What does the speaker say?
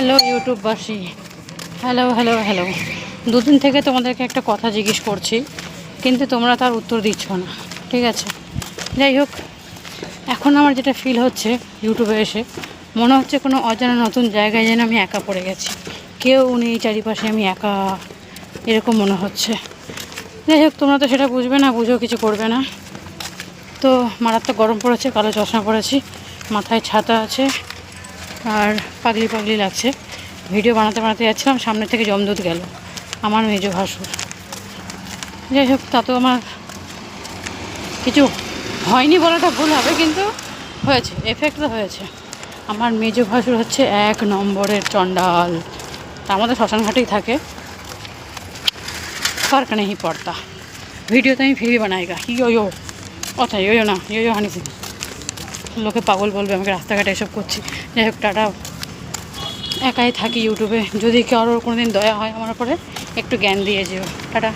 Hello ইউটিউববাসী, hello hello hello. দুদিন থেকে তোমাদেরকে একটা কথা জিজ্ঞেস করছি, কিন্তু তোমরা তার উত্তর দিচ্ছ না। ঠিক আছে, যাই হোক, এখন আমার যেটা ফিল হচ্ছে ইউটিউবে এসে, মনে হচ্ছে কোনো অজানা নতুন জায়গায় যেন আমি একা পড়ে গেছি, কেউ নেই চারিপাশে, আমি একা, এরকম মনে হচ্ছে। যাই হোক, তোমরা তো সেটা বুঝবে না, বুঝেও কিছু করবে না। তো মারাত্মক গরম পড়েছে, কালো চশমা পড়েছি, মাথায় ছাতা আছে, আর পাগলি পাগলি লাগছে। ভিডিও বানাতে বানাতে যাচ্ছিলাম, সামনে থেকে জমদূত গেল, আমার মেজ ভাসুর। যাই হোক, তা তো আমার কিছু হয়নি বলাটা ভুল হবে, কিন্তু হয়েছে, এফেক্ট তো হয়েছে। আমার মেজ ভাসুর হচ্ছে 1 নম্বরের চণ্ডাল। তা আমাদের শ্মশানঘাটেই থাকে, फर्क नहीं पड़ता। वीडियो तो ही फिर भी बनाएगा यो यो অথা ইয়ো না ইয়ো হানি সিং, লোকে পাগল বলবে আমাকে, রাস্তাঘাটে এসব করছি। যাই হোক, টাটা। একাই থাকি ইউটিউবে, যদি কারোর কোনো দিন দয়া হয় আমার উপরে, একটু জ্ঞান দিয়ে যেও। টাটা।